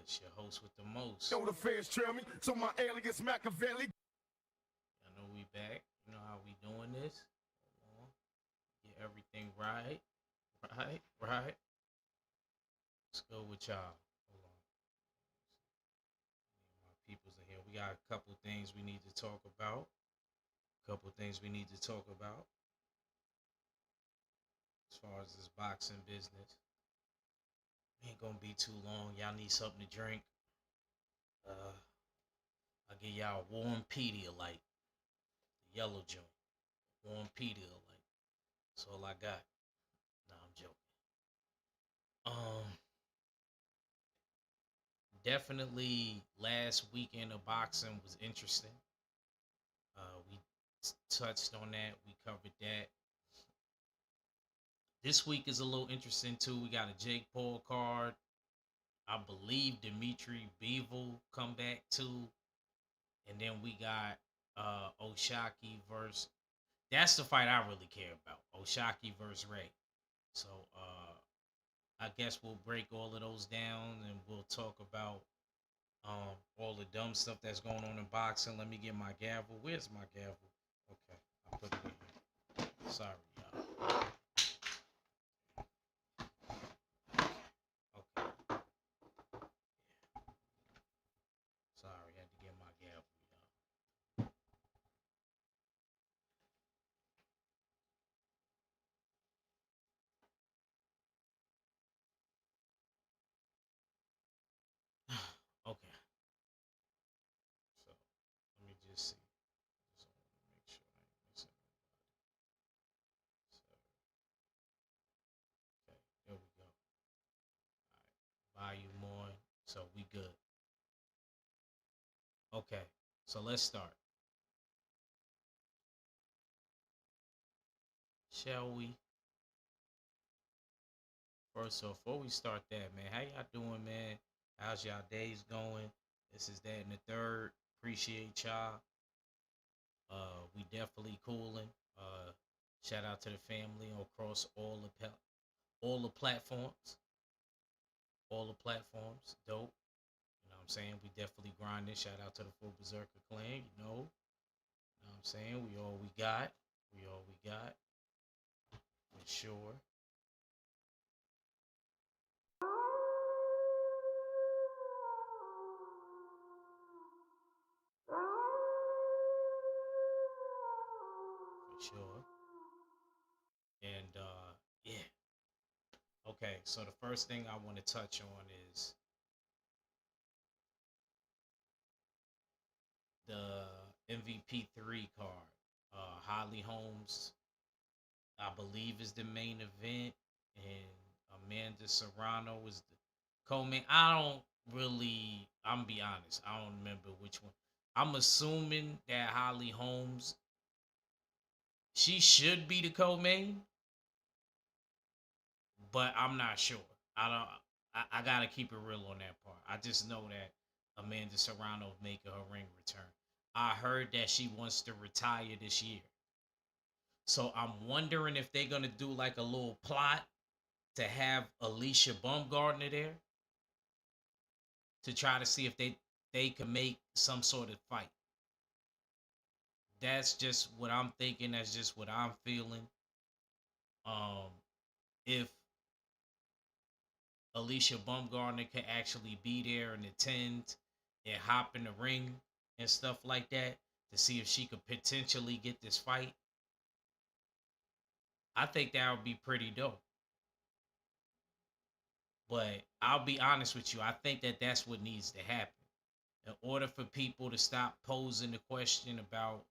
It's your host with the most. Know the fans trail me, so my alias Machiavelli. I know we back. You know how we doing this. Hold on. Get everything right. Right. Let's go with y'all. Hold on. My people's in here. We got a couple things we need to talk about. As far as this boxing business. Ain't gonna be too long. Y'all need something to drink. I'll give y'all a warm Pedialyte. The yellow joint. Warm Pedialyte. That's all I got. Nah, I'm joking. Definitely last weekend of boxing was interesting. We touched on that. We covered that. This week is a little interesting too. We got a Jake Paul card. I believe Dimitri Bivol come back too. And then we got Oshaki versus. That's the fight I really care about. Oshaki versus Ray. So I guess we'll break all of those down and we'll talk about all the dumb stuff that's going on in boxing. Let me get my gavel. Where's my gavel? Okay, I'll put it in here. Sorry, y'all. Okay. Sorry, I had to get my gavel, y'all. Okay. So let me just see. Just want to make sure I ain't missing nobody. So okay, there we go. All right, volume on. So we good. Okay, so let's start. Shall we? First off, before we start that, man, how y'all doing, man? How's y'all days going? This is that and the third. Appreciate y'all. We definitely cooling. Shout out to the family across all the platforms. All the platforms. Dope. You know what I'm saying? We definitely grinding. Shout out to the full Berserker clan, you know. You know what I'm saying? We all we got. We all we got. For sure. For sure. And yeah. Okay, so the first thing I want to touch on is the MVP3 card. Holly Holmes, I believe, is the main event, and Amanda Serrano is the co-main. I don't really. I'm be honest. I don't remember which one. I'm assuming that Holly Holmes, she should be the co-main, but I'm not sure. I don't. I gotta keep it real on that part. I just know that Amanda Serrano making her ring return. I heard that she wants to retire this year. So I'm wondering if they're gonna do like a little plot to have Alicia Baumgardner there to try to see if they can make some sort of fight. That's just what I'm thinking. That's just what I'm feeling. Um, if Alicia Baumgardner can actually be there and attend and hop in the ring and stuff like that to see if she could potentially get this fight, I think that would be pretty dope. But I'll be honest with you, I think that that's what needs to happen in order for people to stop posing the question about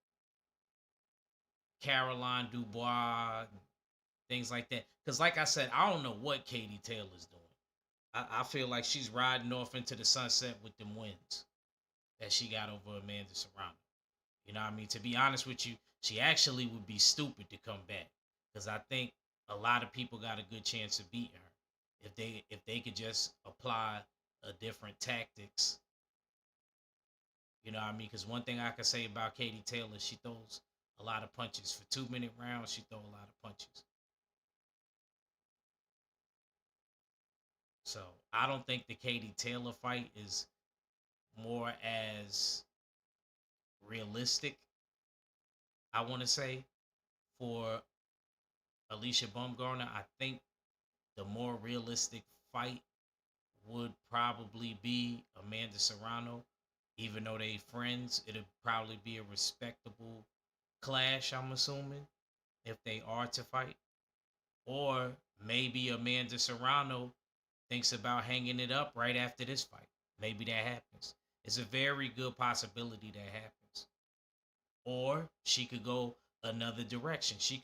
Caroline Dubois and things like that. Because, like I said, I don't know what Katie Taylor's doing. I feel like she's riding off into the sunset with them wins that she got over Amanda Serrano. You know what I mean? To be honest with you, she actually would be stupid to come back because I think a lot of people got a good chance of beating her if they could just apply a different tactics. You know what I mean? Because one thing I can say about Katie Taylor, she throws a lot of punches. For 2 minute rounds, she throw a lot of punches. So I don't think the Katie Taylor fight is more as realistic, I want to say, for Alicia Baumgartner. I think the more realistic fight would probably be Amanda Serrano. Even though they friends, it'll probably be a respectable clash, I'm assuming, if they are to fight. Or maybe Amanda Serrano thinks about hanging it up right after this fight. Maybe that happens. It's a very good possibility that happens. Or she could go another direction. She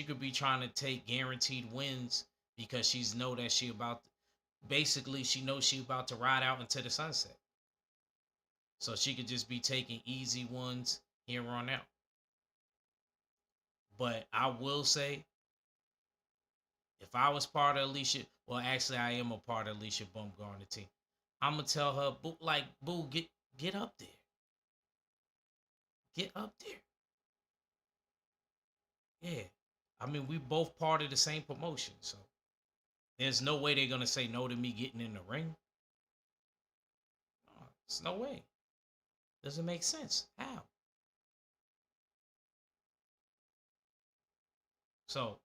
could be trying to take guaranteed wins because she's know that she about basically she knows she about to ride out into the sunset. So she could just be taking easy ones here on out. But I will say, if I was part of Alicia, well, actually, I am a part of Alicia Baumgartner team. I'm gonna tell her, boo, like, boo, get up there, get up there. Yeah, I mean, we both part of the same promotion, so there's no way they're gonna say no to me getting in the ring. No, it's no way. Doesn't make sense. How? So,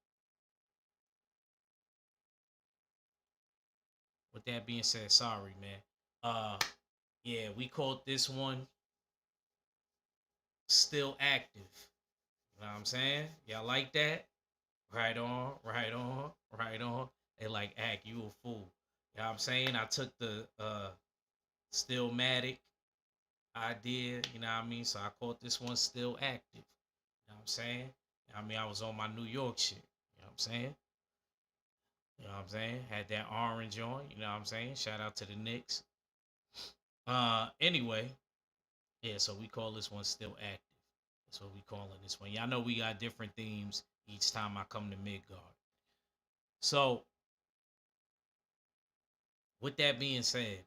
with that being said, sorry, man. Yeah, we called this one still active. You know what I'm saying? Y'all like that? Right on, right on, right on. They like, act, you a fool. You know what I'm saying? I took the Stillmatic idea, you know what I mean? So I called this one still active. You know what I'm saying? I mean, I was on my New York shit. You know what I'm saying? You know what I'm saying? Had that orange on, you know what I'm saying? Shout out to the Knicks. Anyway, yeah, so we call this one still active. That's what we calling this one. Y'all know we got different themes each time I come to Midgard. So with that being said,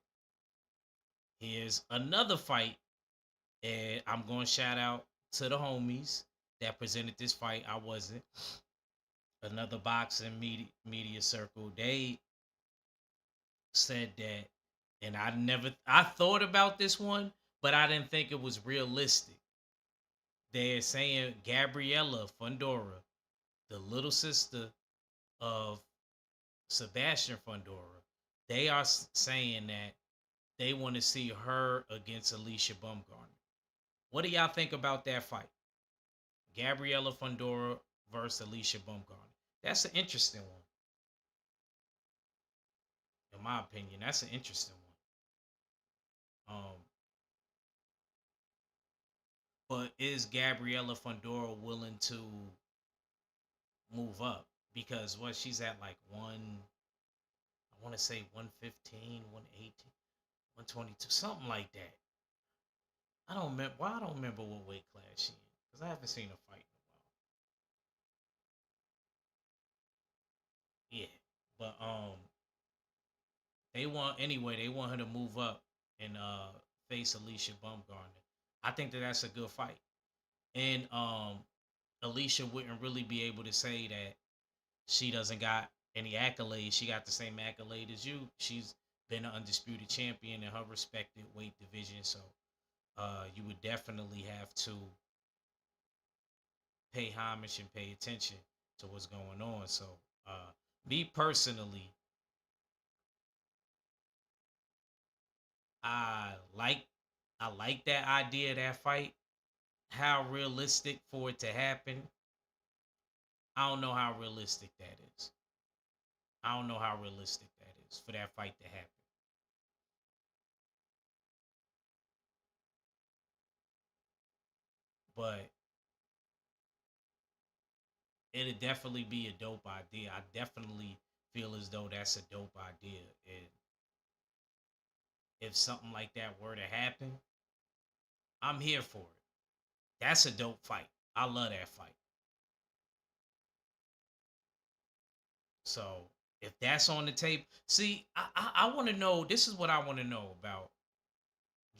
here's another fight, and I'm going to shout out to the homies that presented this fight. I wasn't. Another boxing media circle. They said that, and I thought about this one, but I didn't think it was realistic. They're saying Gabriella Fundora, the little sister of Sebastian Fundora, they are saying that they want to see her against Alicia Baumgartner. What do y'all think about that fight? Gabriella Fundora versus Alicia Baumgartner. That's an interesting one, in my opinion. That's an interesting one. But is Gabriella Fundora willing to move up? Because what she's at like I want to say 115, 118, 122, something like that. I don't remember. Well, I don't remember what weight class she in because I haven't seen her fight in a while. Yeah, but they want anyway. They want her to move up and face Alicia Baumgartner. I think that that's a good fight, and Alicia wouldn't really be able to say that she doesn't got any accolades. She got the same accolade as you. She's been an undisputed champion in her respected weight division. So you would definitely have to pay homage and pay attention to what's going on. So me personally, I like I like that idea of that fight. How realistic for it to happen? I don't know how realistic that is. I don't know how realistic that is for that fight to happen. But it'd definitely be a dope idea. I definitely feel as though that's a dope idea. And if something like that were to happen, I'm here for it. That's a dope fight. I love that fight. So if that's on the tape, see, I want to know. This is what I want to know about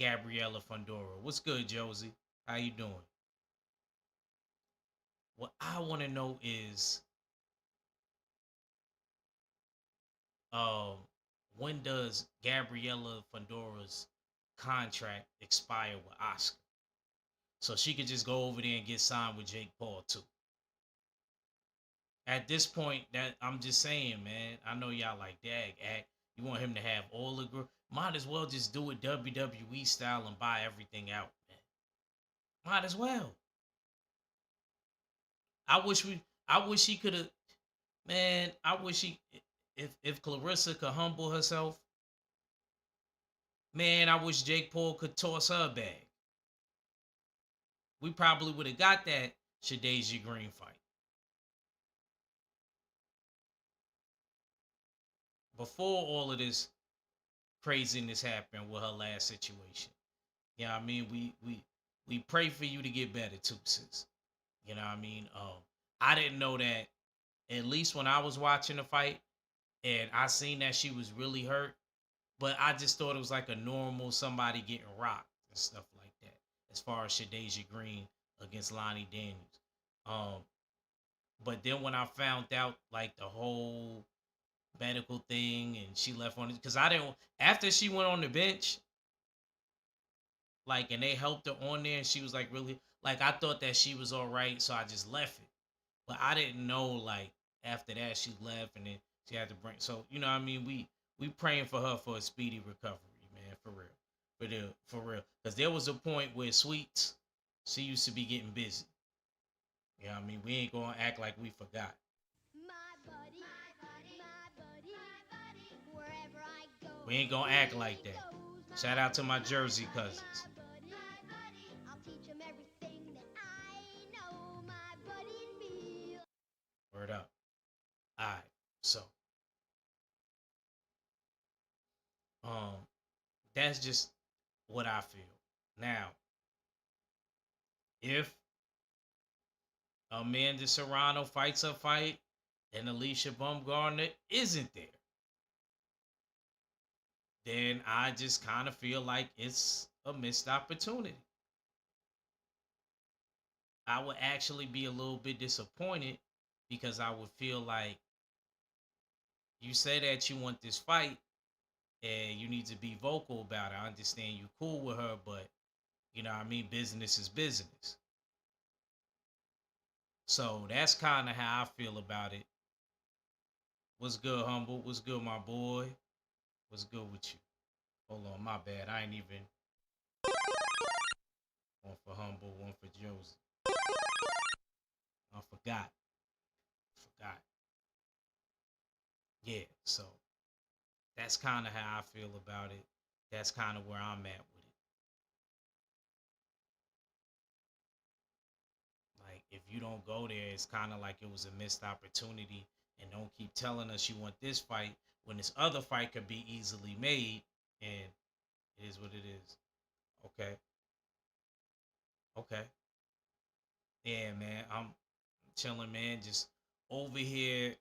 Gabriella Fundora. What's good, Josie? How you doing? What I want to know is, um, when does Gabriella Fondora's contract expire with Oscar? So she could just go over there and get signed with Jake Paul too. At this point, that I'm just saying, man. I know y'all like Dag act. You want him to have all the might as well just do it WWE style and buy everything out, man. Might as well. I wish he could have, man. I wish he, if Clarissa could humble herself, man. I wish Jake Paul could toss her bag. We probably would have got that Shadeja Green fight. Before all of this craziness happened with her last situation. You know what I mean? We pray for you to get better too, sis. You know what I mean? I didn't know that, at least when I was watching the fight and I seen that she was really hurt, but I just thought it was like a normal somebody getting rocked and stuff like that. As far as Shadeja Green against Lonnie Daniels. Um, but then when I found out like the whole medical thing and she left on it, because I didn't, after she went on the bench, like, and they helped her on there and she was like really, like, I thought that she was all right, so I just left it. But I didn't know, like, after that she left and then she had to bring, so you know what I mean, we praying for her for a speedy recovery, man, for real. For real. Because there was a point where Sweets, she used to be getting busy. You know what I mean? We ain't gonna act like we forgot. We ain't gonna act like that. Shout out to my Jersey cousins. Word up. Alright. So um that's just what I feel. Now, if Amanda Serrano fights a fight and Alicia Baumgartner isn't there, then I just kind of feel like it's a missed opportunity. I would actually be a little bit disappointed because I would feel like you say that you want this fight and you need to be vocal about it. I understand you cool with her, but you know what I mean, business is business. So that's kind of how I feel about it. What's good, Humble? What's good, my boy? What's good with you? Hold on, my bad. I ain't even one for Humble, one for Josie. I forgot. Forgot. Yeah, so that's kind of how I feel about it. That's kind of where I'm at with it. Like, if you don't go there, it's kind of like it was a missed opportunity. And don't keep telling us you want this fight when this other fight could be easily made. And it is what it is. Okay. Okay. Yeah, man. I'm chilling, man. Just over here.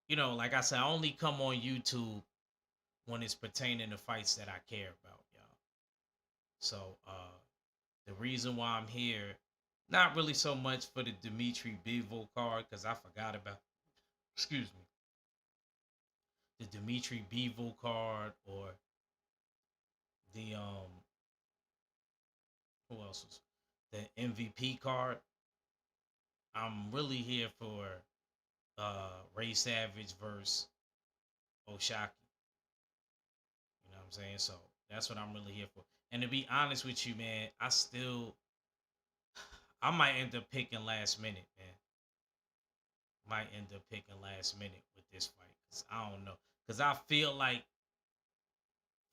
You know, like I said, I only come on YouTube when it's pertaining to fights that I care about, y'all. So the reason why I'm here, not really so much for the Dimitri Bivol card, because I forgot about, excuse me, the Dimitri Bivol card or the who else was the MVP card. I'm really here for Ray Savage versus Oshaki. You know what I'm saying? So that's what I'm really here for. And to be honest with you, man, I might end up picking last minute, man. Might end up picking last minute with this fight. Cause I don't know. Cause I feel like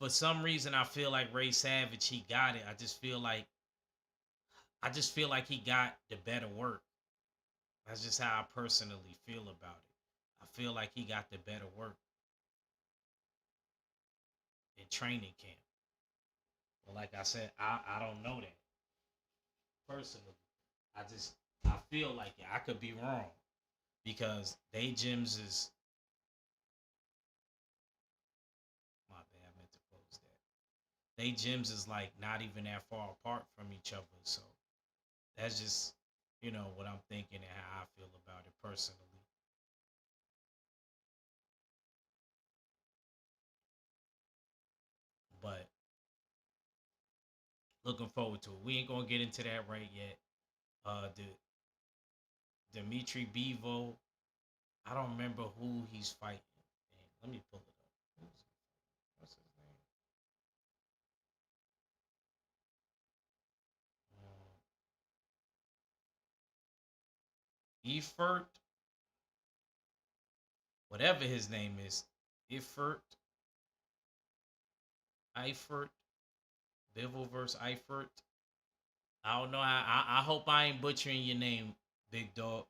for some reason I feel like Ray Savage, he got it. I just feel like he got the better work. That's just how I personally feel about it. I feel like he got the better work in training camp. But like I said, I don't know that personally. I feel like it. I could be wrong because they gyms is my bad. I meant to close that. They gyms is like not even that far apart from each other. So that's just what I'm thinking and how I feel about it personally. But looking forward to it. We ain't gonna get into that right yet. The Dimitri Bevo. I don't remember who he's fighting. Dang, let me pull it up. What's his name? Efert, whatever his name is. Efert, Eifert, Bivol versus Eifert. I don't know. I hope I ain't butchering your name, big dog.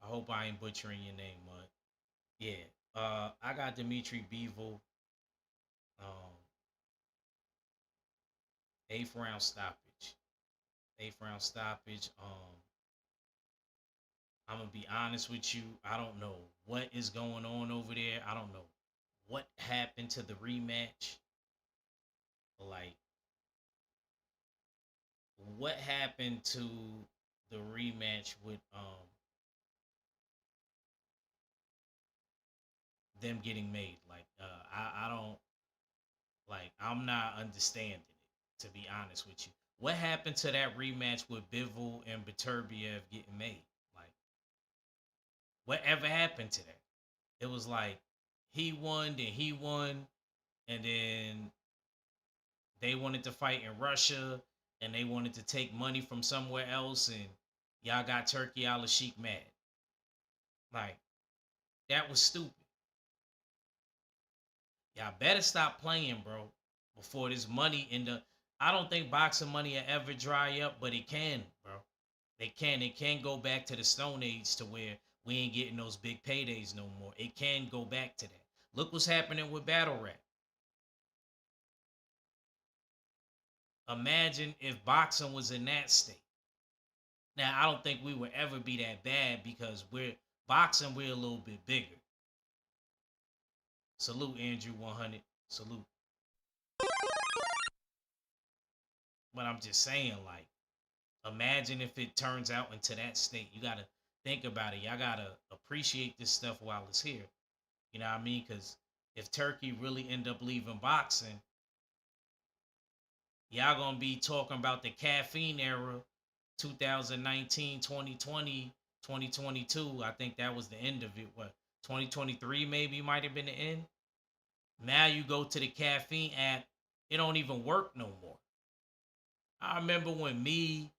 I hope I ain't butchering your name, Mud. Yeah. I got Dimitri Bivol. Um, eighth round stoppage. Eighth round stoppage. I'm gonna be honest with you. I don't know what is going on over there. I don't know what happened to the rematch. Like, what happened to the rematch with them getting made? Like, I don't like. I'm not understanding it, to be honest with you. What happened to that rematch with Bivol and Beterbiev getting made? Like, whatever happened to that? It was like he won, then he won, and then they wanted to fight in Russia, and they wanted to take money from somewhere else, and y'all got Turkey Al-Sheikh mad. Like, that was stupid. Y'all better stop playing, bro, before this money in the. I don't think boxing money will ever dry up, but it can, bro. It can. It can go back to the Stone Age to where we ain't getting those big paydays no more. It can go back to that. Look what's happening with battle rap. Imagine if boxing was in that state. Now, I don't think we would ever be that bad because we're boxing, we're a little bit bigger. Salute, Andrew 100. Salute. But I'm just saying, like, imagine if it turns out into that state. You got to think about it. Y'all got to appreciate this stuff while it's here. You know what I mean? Because if Turkey really end up leaving boxing, y'all going to be talking about the caffeine era, 2019, 2020, 2022. I think that was the end of it. What, 2023 maybe might have been the end? Now you go to the caffeine app, it don't even work no more. I remember when me,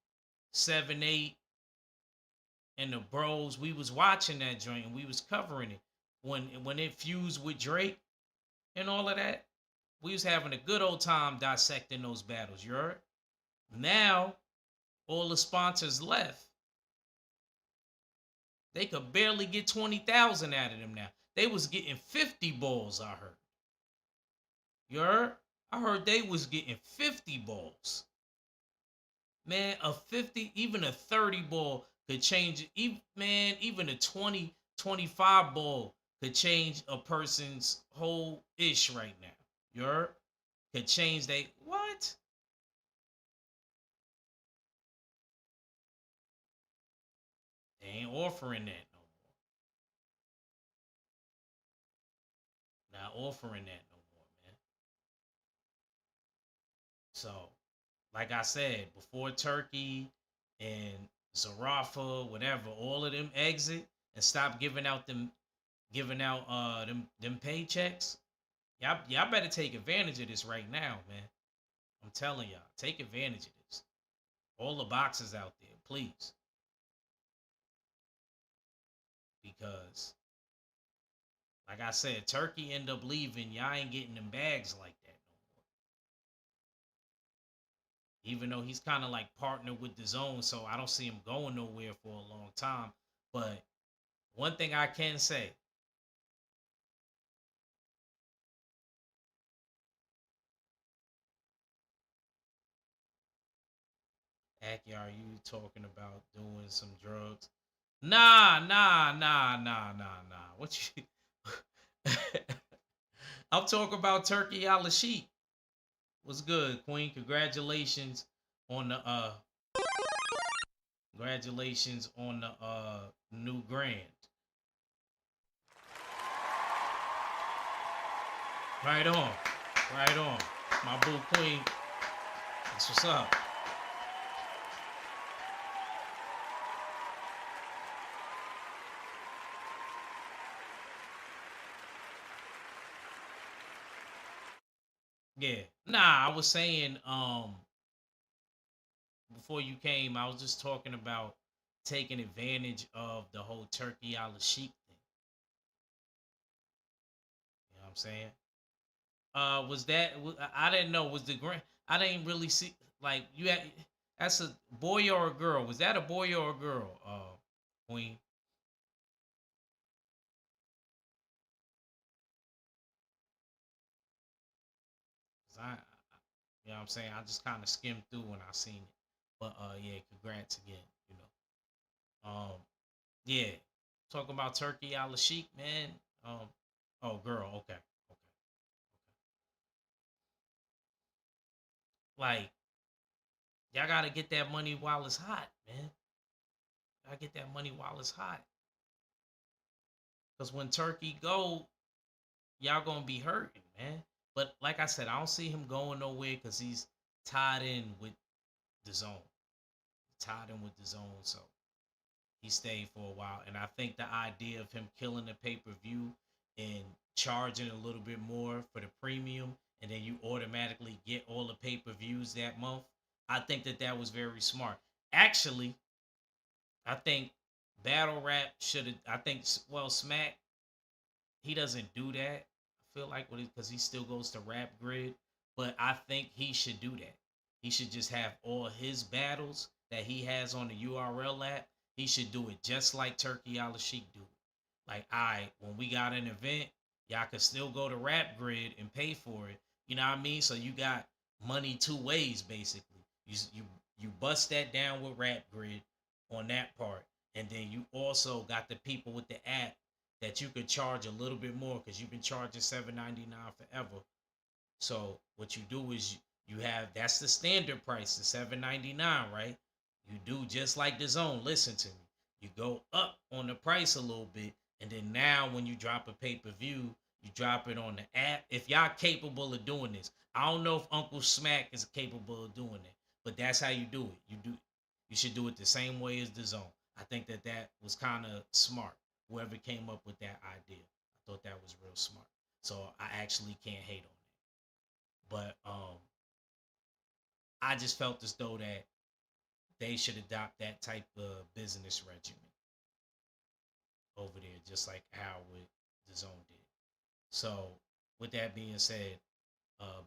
7-8, and the bros, we was watching that joint and we was covering it. When it fused with Drake and all of that, we was having a good old time dissecting those battles. You heard? Now, all the sponsors left. They could barely get 20,000 out of them now. They was getting 50 balls, I heard. You heard? I heard they was getting 50 balls. Man, a 50, even a 30 ball could change. Even a 20, 25 ball could change a person's whole ish right now. You heard? Could change they what? They ain't offering that no more. Not offering that no more, man. So, like I said, before Turkey and Zarafa, whatever, all of them exit and stop giving out them paychecks. Y'all better take advantage of this right now, man. I'm telling y'all, take advantage of this. All the boxes out there, please. Because like I said, Turkey end up leaving, y'all ain't getting them bags like that no more. Even though he's kind of like partnered with the zone, so I don't see him going nowhere for a long time. But one thing I can say, Aki, are you talking about doing some drugs? Nah. What you? I'm talking about Turkey Al-Sheikh. What's good, Queen? Congratulations on the new grand. Right on. Right on. My boo queen. That's what's up. Yeah. Nah, I was saying, before you came, I was just talking about taking advantage of the whole turkey a la sheep thing. You know what I'm saying? Was that I didn't know was the grand I didn't really see like you had that's a boy or a girl. Was that a boy or a girl? Queen. 'Cause you know what I'm saying? I just kind of skimmed through when I seen it. But yeah, congrats again, you know. Yeah. Talking about turkey a la sheep, man. Um oh girl, okay. Okay. Like y'all gotta get that money while it's hot, man. Gotta get that money while it's hot. Cause when turkey go, y'all gonna be hurting, man. But like I said, I don't see him going nowhere because he's tied in with the zone. Tied in with the zone, so he stayed for a while. And I think the idea of him killing the pay per view and charging a little bit more for the premium, and then you automatically get all the pay per views that month. I think that that was very smart. Actually, I think battle rap should have. I think well, Smack he doesn't do that. I feel like because he still goes to Rap Grid, but I think he should do that. He should just have all his battles that he has on the URL app. He should do it just like Turkey Al Sheik do. Like, I when we got an event, y'all could still go to Rap Grid and pay for it. You know what I mean? So you got money two ways basically. You bust that down with Rap Grid on that part, and then you also got the people with the app that you could charge a little bit more because you've been charging $7.99 forever. So what you do is you have that's the standard price, the $7.99, right? You do just like the zone. Listen to me. You go up on the price a little bit, and then now when you drop a pay per view, you drop it on the app. If y'all capable of doing this, I don't know if Uncle Smack is capable of doing it, but that's how you do it. You should do it the same way as the zone. I think that that was kind of smart. Whoever came up with that idea, I thought that was real smart. So I actually can't hate on it. But I just felt as though that they should adopt that type of business regimen over there, just like how with the zone did. So with that being said,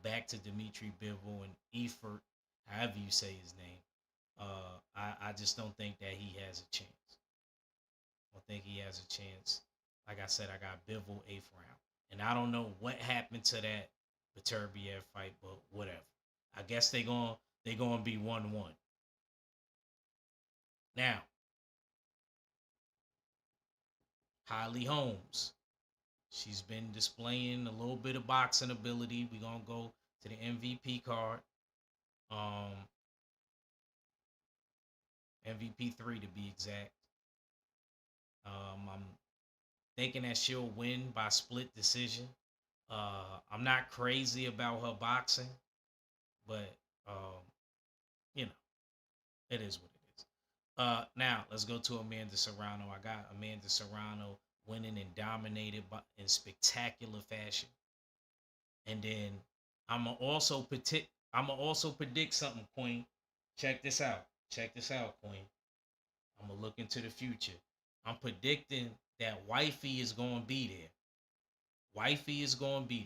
back to Dimitri Bivol and Efort, however you say his name. I just don't think that he has a chance. I don't think he has a chance. Like I said, I got Bivol eighth round, and I don't know what happened to that Beterbiev fight, but whatever. I guess they gonna be 1-1. Now, Holly Holmes. She's been displaying a little bit of boxing ability. We're gonna go to the MVP card. Um MVP 3 to be exact. I'm thinking that she'll win by split decision. I'm not crazy about her boxing, but um, you know, it is what it is. Now let's go to Amanda Serrano. I got Amanda Serrano winning and dominated in spectacular fashion. And then I'm gonna also predict something, Queen. Check this out. Check this out, Queen. I'm gonna look into the future. I'm predicting that wifey is gonna be there. Wifey is gonna be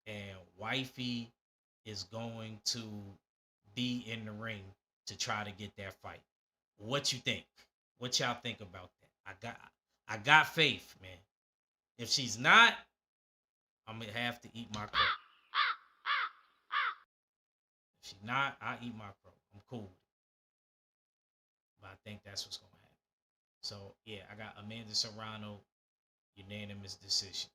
there, and wifey is going to be in the ring to try to get that fight. What you think? What y'all think about that? I got faith, man. If she's not, I'm gonna have to eat my crow. If she's not, I eat my crow. I'm cool with it, but I think that's what's gonna happen. So yeah, I got Amanda Serrano unanimous decision.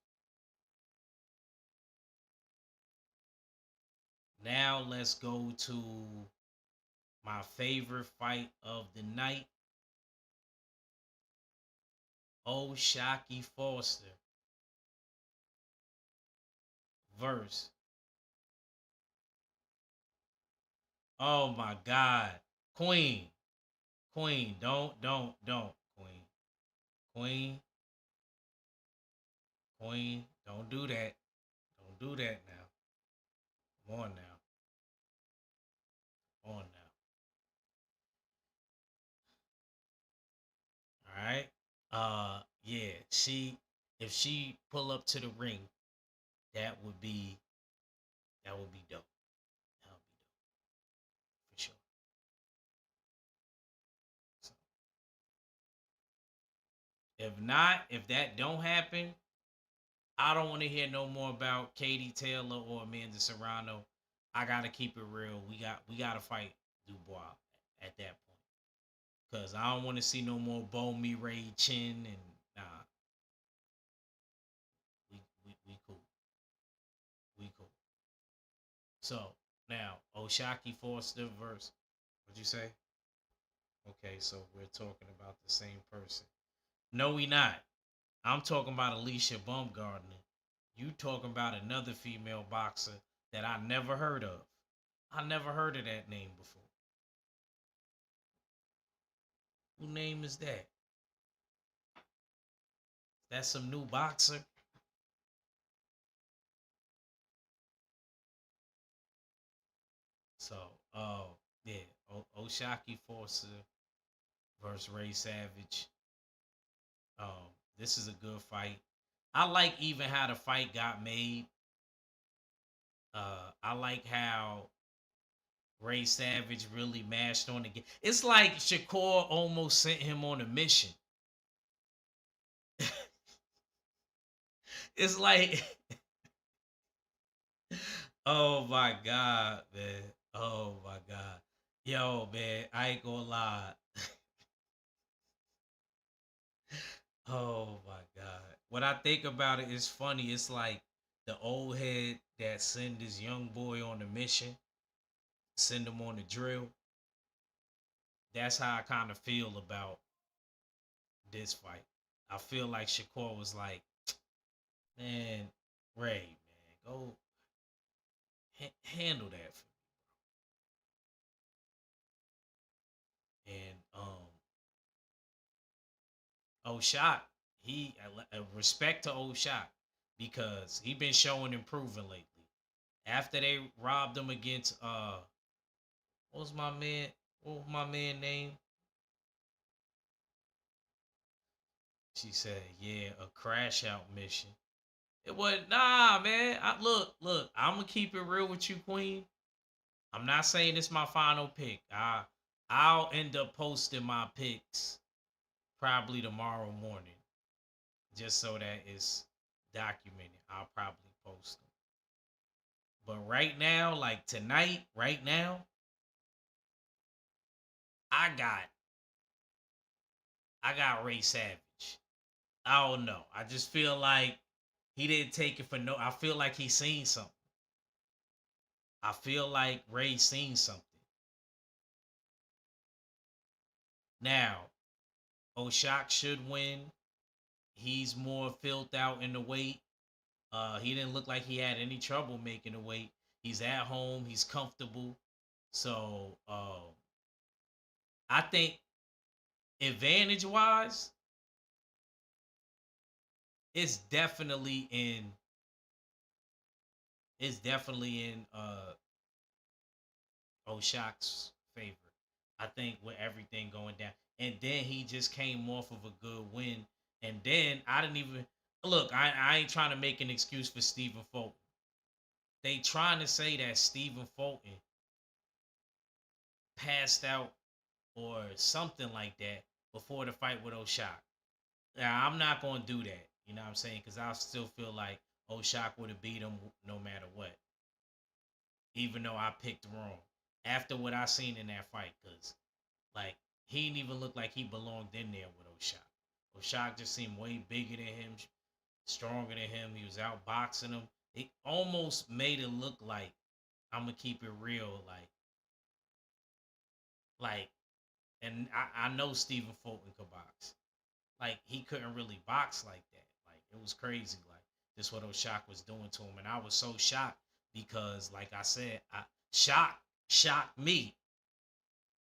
Now let's go to my favorite fight of the night. Oh, Shocky Foster verse. Oh my God, Queen, Queen, don't, Queen, Queen, Queen, don't do that, don't do that now. Come on now, come on now. All right. Yeah. She, if she pull up to the ring, that would be that would be dope. That would be dope for sure. So if not, if that don't happen, I don't want to hear no more about Katie Taylor or Amanda Serrano. I gotta keep it real. We gotta fight Dubois at that point. Cause I don't want to see no more Bo Ray Chin and nah. We cool. We cool. So now Oshaki Foster versus what'd you say? Okay, so we're talking about the same person. No, we not. I'm talking about Alicia Baumgardner. You talking about another female boxer that I never heard of. I never heard of that name before. Who name is that? That's some new boxer. So, yeah, Oshaki Forcer versus Ray Savage. Um, this is a good fight. I like even how the fight got made. I like how Ray Savage really mashed on the game. It's like Shakur almost sent him on a mission. It's like, oh my god, man. Oh my god. Yo, man, I ain't gonna lie. Oh my god. When I think about it, it's funny. It's like the old head that send this young boy on a mission, send him on the drill. That's how I kind of feel about this fight. I feel like Shakur was like, man, Ray, man, go handle that for me. And O'Shot, he respect to O'Shot because he been showing improving lately. After they robbed him against what was my man? What was my man name? She said, yeah, a crash out mission. It was nah, man. Look. I'm gonna keep it real with you, Queen. I'm not saying it's my final pick. I'll end up posting my picks probably tomorrow morning, just so that it's documented. I'll probably post them. But right now, like tonight, right now, I got I got Ray Savage. I don't know. I just feel like he didn't take it for no. I feel like he seen something. I feel like Ray seen something. Now, Oshak should win. He's more filled out in the weight. He didn't look like he had any trouble making the weight. He's at home. He's comfortable. So I think advantage wise, it's definitely in it's definitely in Oshak's favor. I think with everything going down. And then he just came off of a good win. And then I didn't even look, I ain't trying to make an excuse for Stephen Fulton. They trying to say that Stephen Fulton passed out or something like that before the fight with Oshak. Now I'm not gonna do that. You know what I'm saying? Because I still feel like Oshak would have beat him no matter what, even though I picked wrong after what I seen in that fight. Because like he didn't even look like he belonged in there with Oshak. Oshak just seemed way bigger than him, stronger than him. He was out boxing him. It almost made it look like I'm gonna keep it real, like, and I know Stephen Fulton could box. Like he couldn't really box like that. Like it was crazy. Like This what O'Shock was doing to him, and I was so shocked because, like I said, shocked me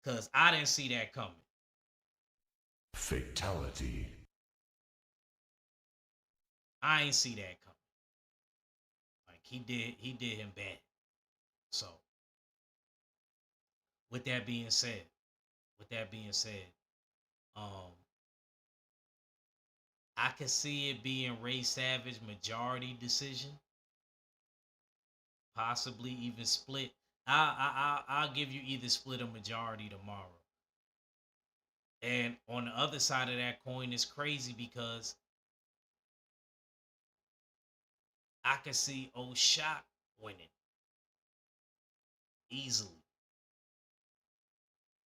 because I didn't see that coming. Fatality. I ain't see that coming. Like he did him bad. So with that being said, um, I could see it being Ray Savage majority decision, possibly even split. I'll give you either split or majority tomorrow. And on the other side of that coin, it's crazy because I could see O'Shock winning easily,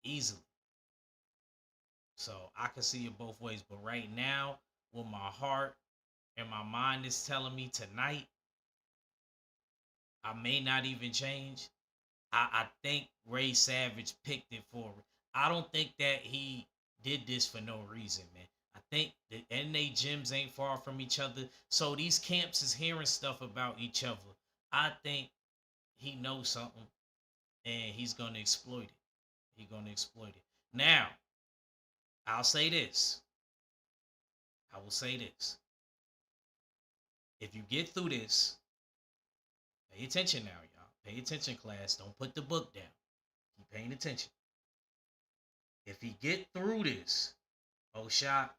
easily. So I could see it both ways. But right now, what my heart and my mind is telling me tonight, I may not even change. I think Ray Savage picked it for. I don't think that he did this for no reason, man. I think the NA gyms ain't far from each other, so these camps is hearing stuff about each other. I think he knows something, and he's gonna exploit it. He's gonna exploit it. Now, I'll say this. I will say this. If you get through this, pay attention now, y'all. Pay attention, class. Don't put the book down. Keep paying attention. If he get through this, O'Shock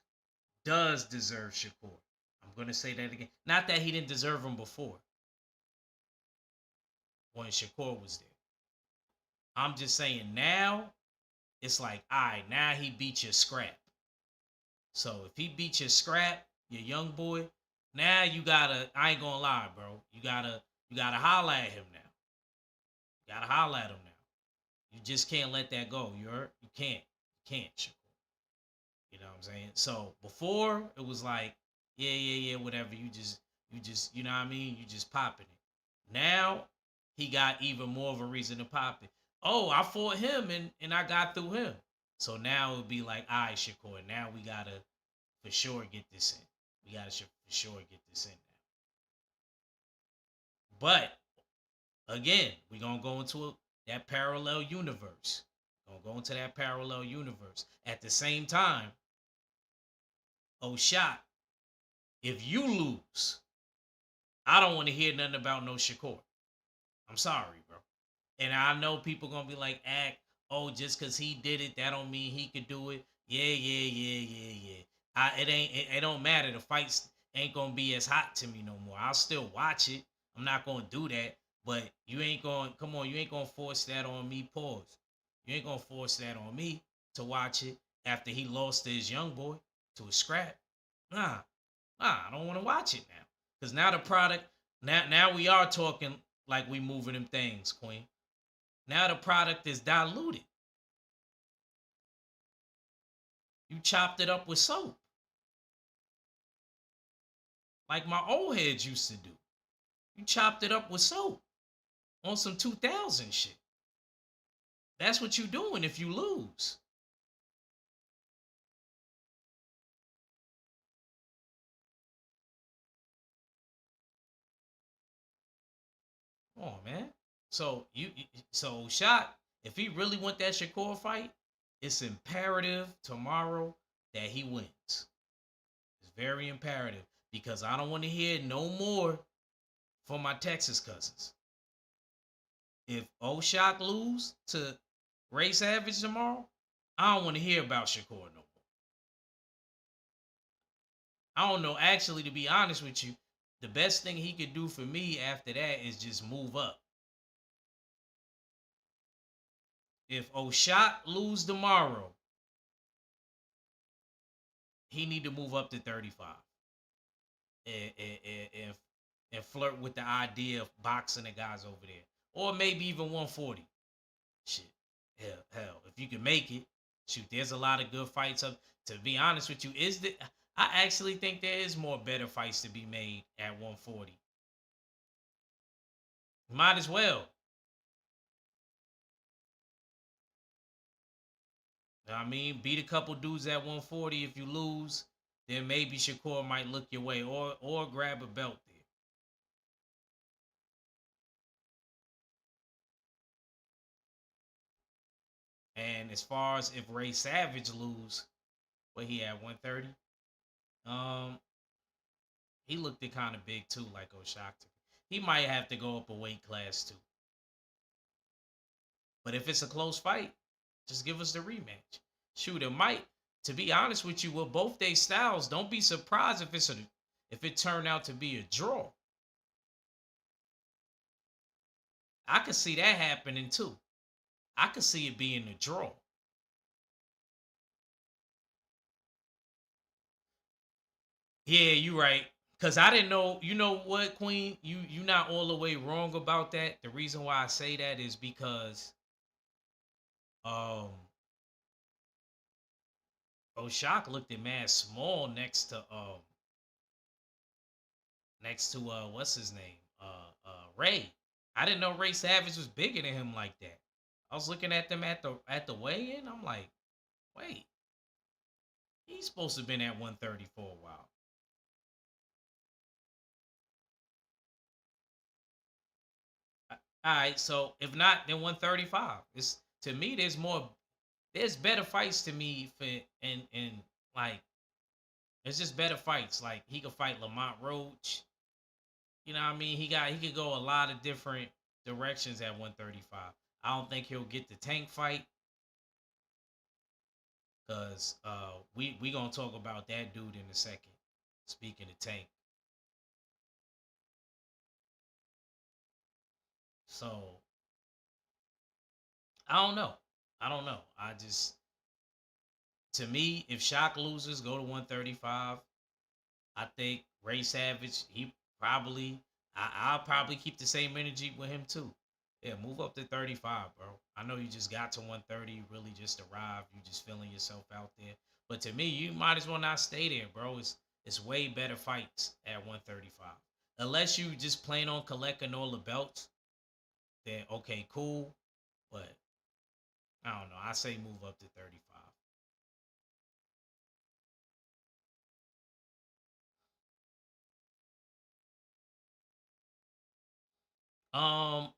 does deserve Shakur. I'm gonna say that again. Not that he didn't deserve him before, when Shakur was there. I'm just saying now, it's like, all right, now he beat your scrap. So if he beat your scrap, your young boy, now you gotta, I ain't gonna lie, bro. You gotta holla at him now. You gotta holla at him now. You just can't let that go. You can't. You can't, Shakur. You know what I'm saying? So before it was like, yeah, whatever. You know what I mean? You just popping it. Now he got even more of a reason to pop it. Oh, I fought him and I got through him. So now it would be like, all right, Shakur, now we gotta for sure get this in. We gotta for sure get this in now. But again, we're gonna go into that parallel universe. Gonna go into that parallel universe. At the same time, O'Shock, if you lose, I don't want to hear nothing about no Shakur. I'm sorry, bro. And I know people gonna be like, act, oh, just cause he did it, that don't mean he could do it. Yeah. It don't matter. The fights ain't gonna be as hot to me no more. I'll still watch it. I'm not gonna do that. But you ain't gonna you ain't gonna force that on me. Pause. You ain't gonna force that on me to watch it after he lost to his young boy to a scrap. Nah, I don't want to watch it now. Cause now the product, now we are talking like we moving them things, Queen. Now the product is diluted. You chopped it up with soap. Like my old heads used to do. You chopped it up with soap on some 2000 shit. That's what you doing if you lose. Come on, man. So shot. If he really want that Shakur fight, it's imperative tomorrow that he wins. It's very imperative because I don't want to hear no more from my Texas cousins. If O'Shock lose to Ray Savage tomorrow, I don't want to hear about Shakur no more. I don't know. Actually, to be honest with you, the best thing he could do for me after that is just move up. If O'Shock lose tomorrow, he need to move up to 35 and, and flirt with the idea of boxing the guys over there, or maybe even 140. Shit, hell, if you can make it, shoot. There's a lot of good fights up. To be honest with you, I actually think there is more better fights to be made at 140. Might as well. I mean, beat a couple dudes at 140. If you lose, then maybe Shakur might look your way or grab a belt there. And as far as if Ray Savage lose, what he had 130, um, he looked it kind of big too, like O'Shaquie. He might have to go up a weight class too. But if it's a close fight, just give us the rematch. Shoot, it might. To be honest with you, with both their styles, don't be surprised if it turned out to be a draw. I could see that happening too. I could see it being a draw. Yeah, you right. Cause I didn't know. You know what, Queen? You not all the way wrong about that. The reason why I say that is because um O'Shock looked at mad small next to what's his name? Ray. I didn't know Ray Savage was bigger than him like that. I was looking at them at the weigh-in. I'm like, wait, he's supposed to have been at 130 for a while. All right, so if not, then 135. It's to me, there's better fights to me for and like it's just better fights. Like he could fight Lamont Roach. You know what I mean? He could go a lot of different directions at 135. I don't think he'll get the Tank fight because we gonna talk about that dude in a second. Speaking of Tank, so I don't know. I don't know. I just to me, if Shock loses, go to 135. I think Ray Savage, he probably I'll probably keep the same energy with him too. Yeah, move up to 35, bro. I know you just got to 130, you really just arrived, you just feeling yourself out there. But to me, you might as well not stay there, bro. It's way better fights at 135. Unless you just plan on collecting all the belts, then okay, cool. But I don't know. I say move up to 35. Um,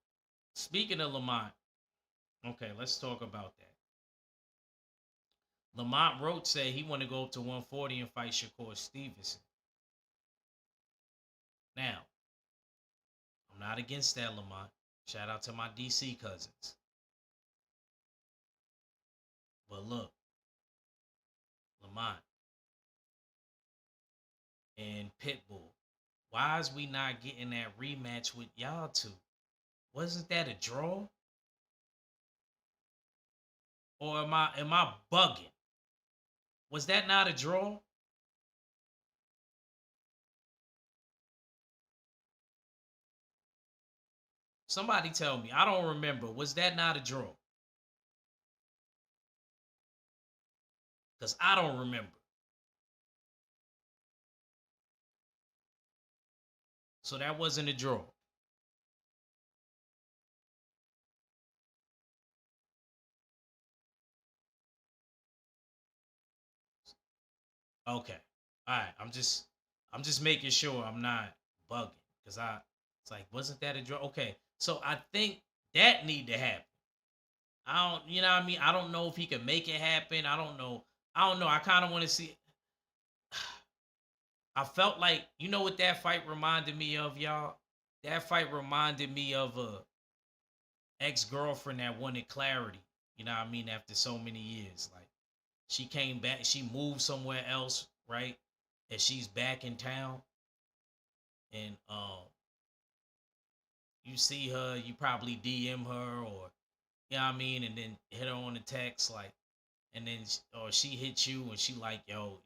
speaking of Lamont, okay, let's talk about that. Lamont Roach said he want to go up to 140 and fight Shakur Stevenson. Now, I'm not against that, Lamont. Shout out to my DC cousins. But look, Lamont and Pitbull, why is we not getting that rematch with y'all two? Wasn't that a draw? Or am I bugging? Was that not a draw? Somebody tell me. I don't remember. Was that not a draw? Because I don't remember. So that wasn't a draw. Okay. All right. I'm just making sure I'm not bugging because I it's like wasn't that a draw? Okay. So I think that need to happen. I don't you know what I mean? I don't know if he can make it happen. I don't know. I don't know. I kind of want to see I felt like you know what that fight reminded me of, y'all? That fight reminded me of a ex-girlfriend that wanted clarity. You know what I mean? After so many years. Like she came back, she moved somewhere else, right? And she's back in town and you see her, you probably DM her or you know what I mean, and then hit her on the text like, and then or she hits you and she like, yo,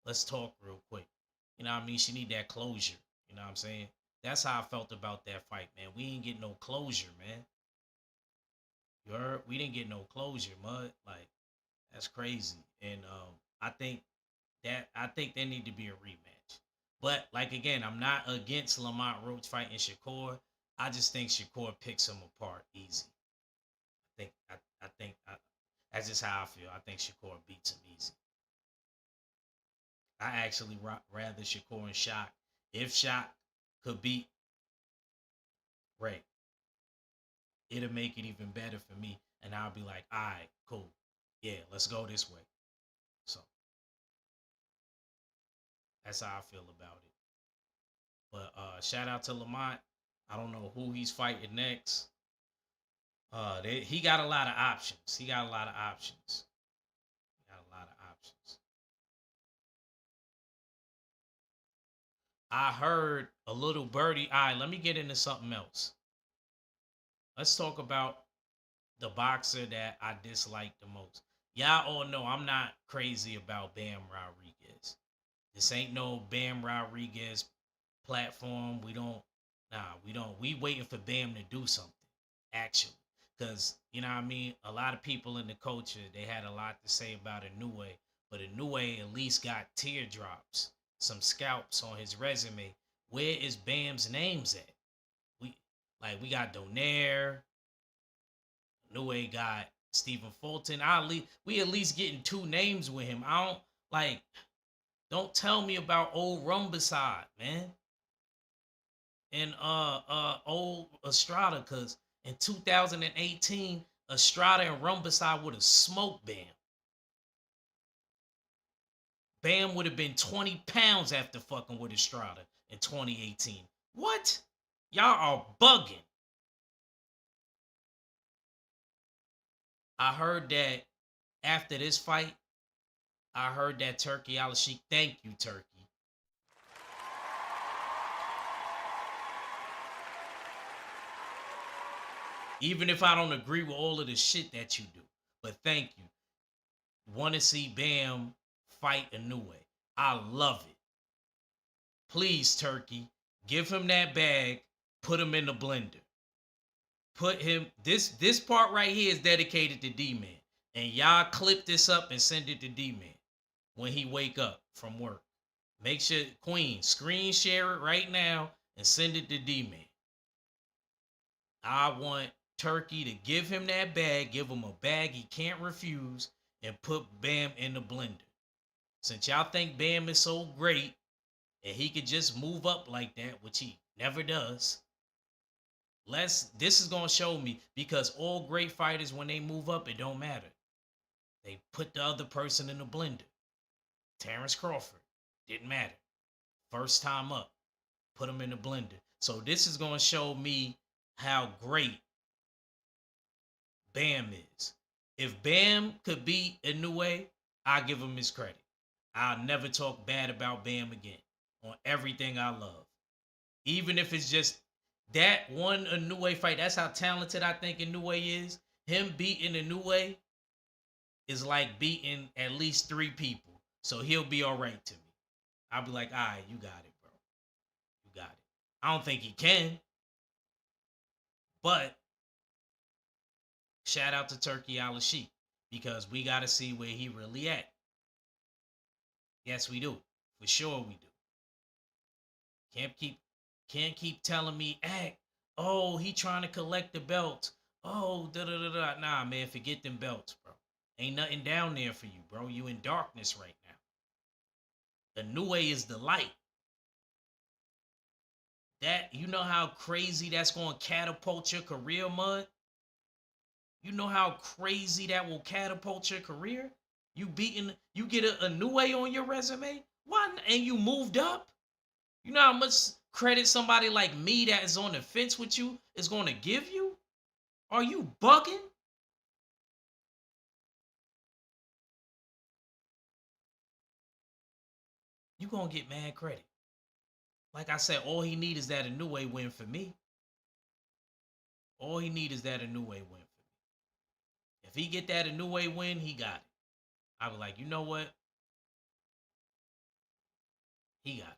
let's talk real quick. You know what I mean? She need that closure. You know what I'm saying? That's how I felt about that fight, man. We ain't get no closure, man. You heard? We didn't get no closure, mud. Like that's crazy. And I think there need to be a rematch. But like again, I'm not against Lamont Roach fighting Shakur. I just think Shakur picks him apart easy. I think that's just how I feel. I think Shakur beats him easy. I actually rather Shakur and Shock. If Shock could beat Ray, it'll make it even better for me. And and I'll be like, all right, cool. Yeah, let's go this way. So that's how I feel about it. But shout out to Lamont. I don't know who he's fighting next. He got a lot of options. He got a lot of options. He got a lot of options. I heard a little birdie. All right, let me get into something else. Let's talk about the boxer that I dislike the most. Y'all all know I'm not crazy about Bam Rodriguez. This ain't no Bam Rodriguez platform. We waiting for Bam to do something, actually. Because, you know what I mean? A lot of people in the culture, they had a lot to say about Inoue, but Inoue at least got teardrops, some scalps on his resume. Where is Bam's names at? We we got Donaire, Inoue got Stephen Fulton. We at least getting two names with him. I don't like don't tell me about old Rumbaside, man. And old Estrada, cause in 2018, Estrada and Rumbaside would have smoked Bam. Bam would have been 20 pounds after fucking with Estrada in 2018. What? Y'all are bugging. I heard that after this fight, I heard that Turkey Al-Sheikh, thank you, Turkey. Even if I don't agree with all of the shit that you do, but thank you. Want to see Bam fight Inoue. I love it. Please, Turkey, give him that bag, put him in the blender. Put him this part right here is dedicated to D-Man. And y'all clip this up and send it to D-Man when he wake up from work. Make sure Queen screen share it right now and send it to D-Man. I want Turkey to give him that bag, give him a bag he can't refuse, and put Bam in the blender. Since y'all think Bam is so great and he could just move up like that, which he never does, this is gonna show me, because all great fighters, when they move up, it don't matter. They put the other person in the blender. Terrence Crawford, didn't matter. First time up, put him in the blender. So this is gonna show me how great Bam is. If Bam could beat Inoue, I give him his credit. I'll never talk bad about Bam again on everything I love. Even if it's just that one Inoue fight, that's how talented I think Inoue is. Him beating Inoue is like beating at least 3 people. So he'll be all right to me. I'll be like, all right, you got it, bro. You got it. I don't think he can. But shout out to Turkey Al-Sheikh, because we got to see where he really at. Yes, we do. For sure we do. Can't keep telling me, act. Oh, he trying to collect the belts. Oh, da da da da. Nah, man, forget them belts, bro. Ain't nothing down there for you, bro. You in darkness right now. The Inoue is the light. That, you know how crazy that's going to catapult your career, Mud? You know how crazy that will catapult your career? You get a Inoue on your resume? Why? And you moved up? You know how much credit somebody like me that is on the fence with you is going to give you? Are you bugging? You going to get mad credit. Like I said, all he need is that Inoue win for me. All he need is that Inoue win for me. If he get that Inoue win, he got it. I was like, you know what? He got it.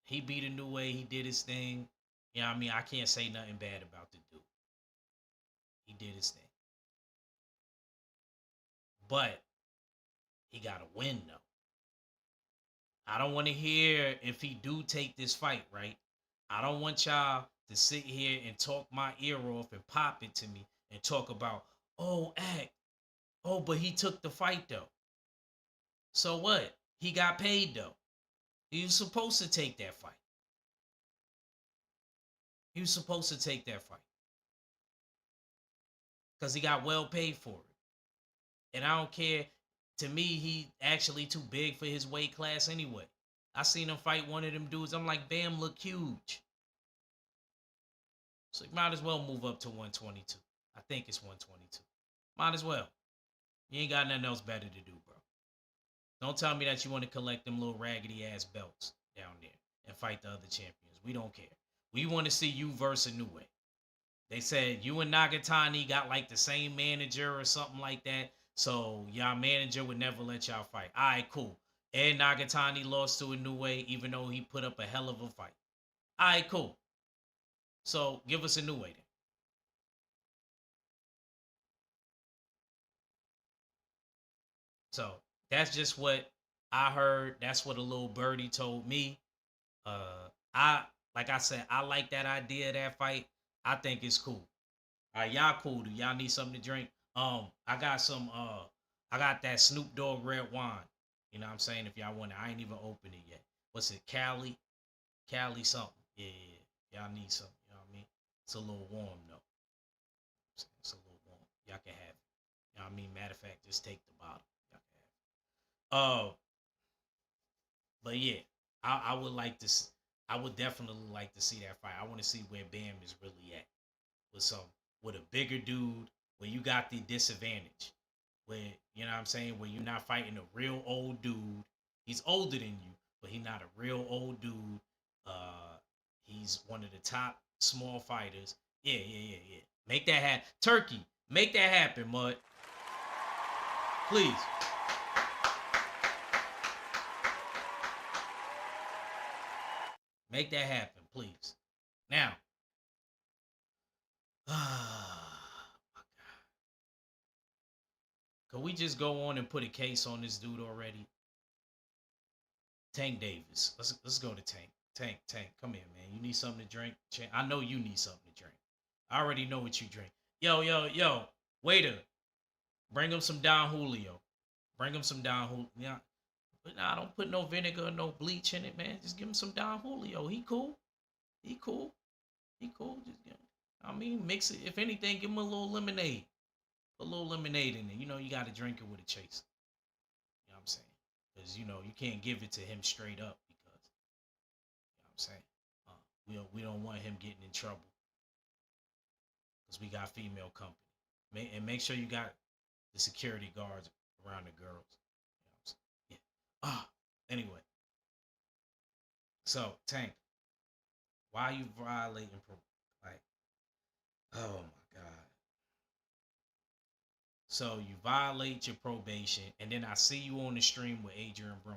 He beat Inoue. He did his thing. You know what I mean? I can't say nothing bad about the dude. He did his thing. But he got to win, though. I don't want to hear if he do take this fight, right? I don't want y'all to sit here and talk my ear off and pop it to me and talk about, oh, act. Oh, but he took the fight, though. So what? He got paid, though. He was supposed to take that fight. He was supposed to take that fight. because he got well paid for it. And I don't care. To me, he actually too big for his weight class anyway. I seen him fight one of them dudes. I'm like, Bam look huge. So you might as well move up to 122. I think it's 122. Might as well. You ain't got nothing else better to do, bro. Don't tell me that you want to collect them little raggedy ass belts down there and fight the other champions. We don't care. We want to see you versus Inoue. They said you and Nagatani got like the same manager or something like that. So y'all manager would never let y'all fight. All right, cool. And Nagatani lost to Inoue even though he put up a hell of a fight. All right, cool. So give us Inoue then. So that's just what I heard. That's what a little birdie told me. I like I said, I like that idea of that fight. I think it's cool. All right, y'all cool. Do y'all need something to drink? I got some. I got that Snoop Dogg red wine. You know what I'm saying? If y'all want it, I ain't even opened it yet. What's it? Cali something. Yeah, yeah, yeah. Y'all need something. You know what I mean? It's a little warm though. It's a little warm. Y'all can have it. You know what I mean? Matter of fact, just take the bottle. Y'all can have it. But yeah, I would like to. I would definitely like to see that fight. I want to see where Bam is really at with some with a bigger dude where you got the disadvantage. Where you know what I'm saying, where you're not fighting a real old dude. He's older than you, but he's not a real old dude. He's one of the top small fighters. Yeah, yeah, yeah, yeah. Make that happen. Turkey, make that happen, Mud. Please. Make that happen, please. Now, could we just go on and put a case on this dude already? Tank Davis. Let's go to Tank. Tank. Come here, man. You need something to drink? I know you need something to drink. I already know what you drink. Yo. Waiter, bring him some Don Julio. Bring him some Don Julio. Yeah. But nah, don't put no vinegar or no bleach in it, man. Just give him some Don Julio. He cool. He cool. He cool. Just give him. I mean, mix it. If anything, give him a little lemonade. A little lemonade in it. You know, you got to drink it with a chaser. You know what I'm saying? Because, you know, you can't give it to him straight up because, you know what I'm saying? We don't want him getting in trouble because we got female company. And make sure you got the security guards around the girls. You know what I'm saying? Yeah. Anyway. So, Tank, why are you violating, like, oh my God. So you violate your probation, and then I see you on the stream with Adrian Broner.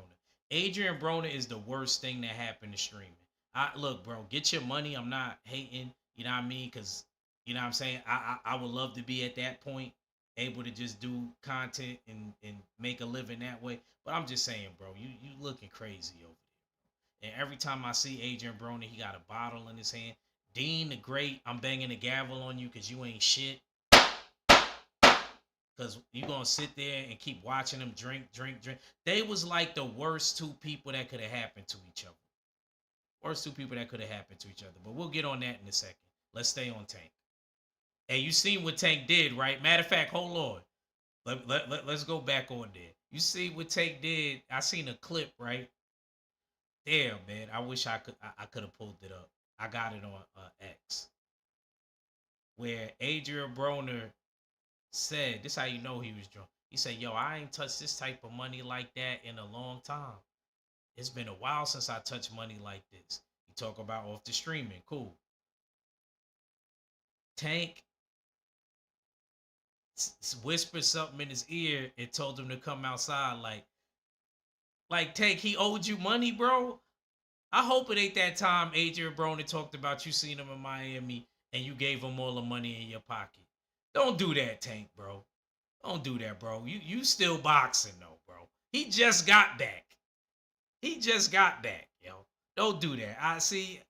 Adrian Broner is the worst thing that happened to streaming. I look, bro, get your money. I'm not hating, you know what I mean? Cause you know what I'm saying? I would love to be at that point, able to just do content and make a living that way. But I'm just saying, bro, you looking crazy over there. And every time I see Adrian Broner, he got a bottle in his hand. Dean the Great, I'm banging the gavel on you because you ain't shit. Because you going to sit there and keep watching them drink. They was like the worst two people that could have happened to each other. Worst two people that could have happened to each other. But we'll get on that in a second. Let's stay on Tank. Hey, you seen what Tank did, right? Matter of fact, hold on. Let's go back on there. You see what Tank did? I seen a clip, right? Damn, man. I wish I could have pulled it up. I got it on X. Where Adrian Broner said, this how you know he was drunk. He said, yo, I ain't touched this type of money like that in a long time. It's been a while since I touched money like this. You talk about off the streaming. Cool. Tank whispered something in his ear and told him to come outside. Like Tank, he owed you money, bro. I hope it ain't that time Adrian Broner talked about you seen him in Miami and you gave him all the money in your pocket. Don't do that, Tank, bro. Don't do that, bro. You still boxing though, bro. He just got back. He just got back, yo. Don't do that. I see.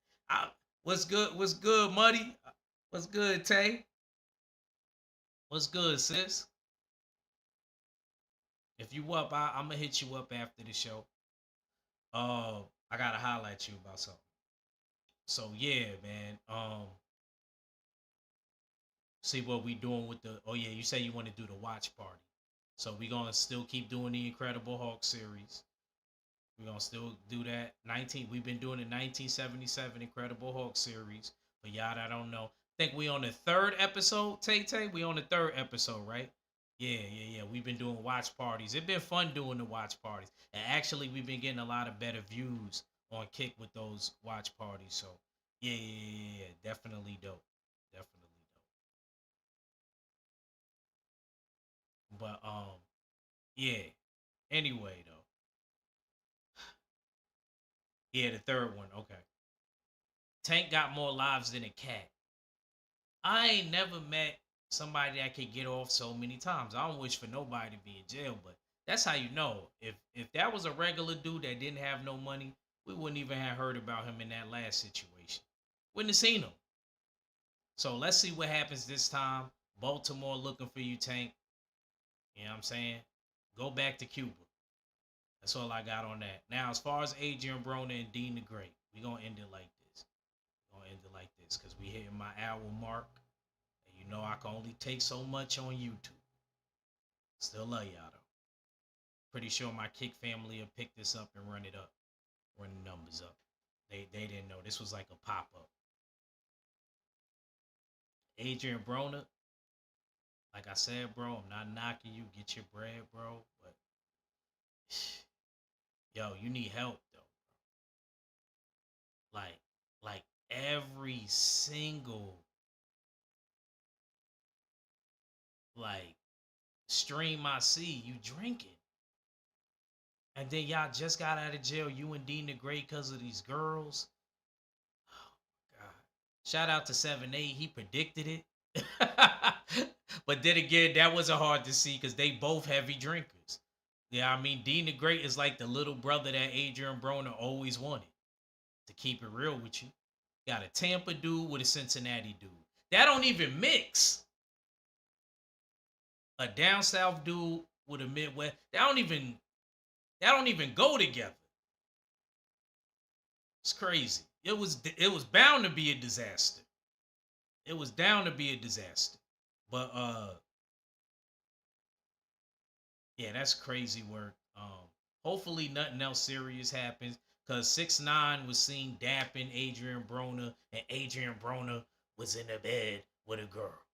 What's good? What's good, Muddy? What's good, Tay? What's good, sis? If you up, I'm gonna hit you up after the show. I gotta highlight you about something. So yeah, man. See what we doing with the. Oh yeah, you say you want to do the watch party, so we gonna still keep doing the Incredible Hulk series. We're gonna still do that. 19. We've been doing the 1977 Incredible Hulk series. For y'all that don't know, I think we on the third episode. Tay Tay, we on the third episode, right? Yeah. We've been doing watch parties. It's been fun doing the watch parties, and actually, we've been getting a lot of better views on Kick with those watch parties. So, yeah. Definitely dope. Definitely dope. But yeah. Anyway, though, yeah, the third one. Okay. Tank got more lives than a cat. I ain't never met somebody that could get off so many times. I don't wish for nobody to be in jail, but that's how you know. If that was a regular dude that didn't have no money, we wouldn't even have heard about him in that last situation. Wouldn't have seen him. So let's see what happens this time. Baltimore looking for you, Tank. You know what I'm saying? Go back to Cuba. That's all I got on that. Now, as far as Adrian Broner and Dean the Great, we gonna end it like this. We gonna end it like this because we hitting my hour mark. And you know I can only take so much on YouTube. Still love y'all though. Pretty sure my Kick family will pick this up and run it up. Run the numbers up. They didn't know. This was like a pop-up. Adrian Broner, like I said, bro, I'm not knocking you. Get your bread, bro. But yo, you need help though. Like every single like stream I see, you drinking. And then y'all just got out of jail, you and Dean the Great, because of these girls. Oh God. Shout out to 7-8. He predicted it. But then again, that wasn't hard to see because they both heavy drinkers. Yeah, I mean, Dean the Great is like the little brother that Adrian Broner always wanted. To keep it real with you. Got a Tampa dude with a Cincinnati dude. That don't even mix. A down south dude with a Midwest. That don't even go together. It's crazy. It was bound to be a disaster. It was down to be a disaster. But yeah, that's crazy work. Hopefully nothing else serious happens. Cause 6ix9ine was seen dapping Adrian Broner, and Adrian Broner was in the bed with a girl.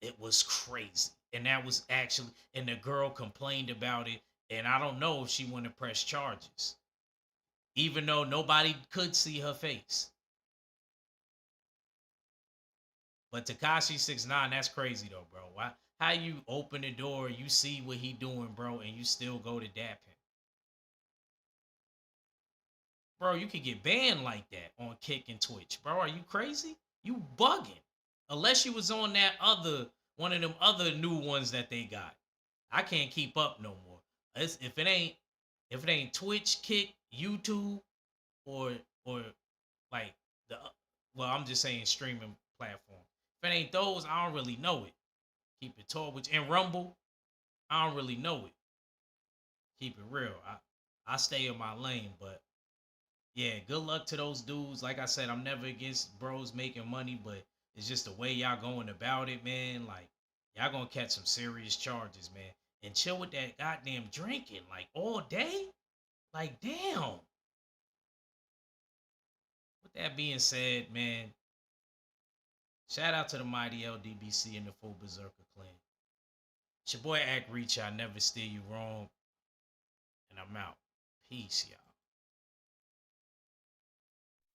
It was crazy. And that was actually, and the girl complained about it. And I don't know if she wanted to press charges, even though nobody could see her face. But Takashi 6ix9ine, that's crazy though, bro. Why? How you open the door, you see what he doing, bro, and you still go to dap him, bro? You could get banned like that on Kick and Twitch, bro. Are you crazy? You bugging? Unless you was on that other one of them other new ones that they got. I can't keep up no more. If it ain't Twitch, Kick, YouTube, or or like the well, I'm just saying streaming platform. If it ain't those, I don't really know it. Keep it tall, which and Rumble, I don't really know it. Keep it real. I stay in my lane, but yeah, good luck to those dudes. Like I said, I'm never against bros making money, but it's just the way y'all going about it, man. Like y'all gonna catch some serious charges, man. And chill with that goddamn drinking, like all day. Like damn. With that being said, man, shout out to the mighty LDBC and the full Berserker clan. It's your boy Act Reach. I never steer you wrong, and I'm out. Peace,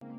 y'all.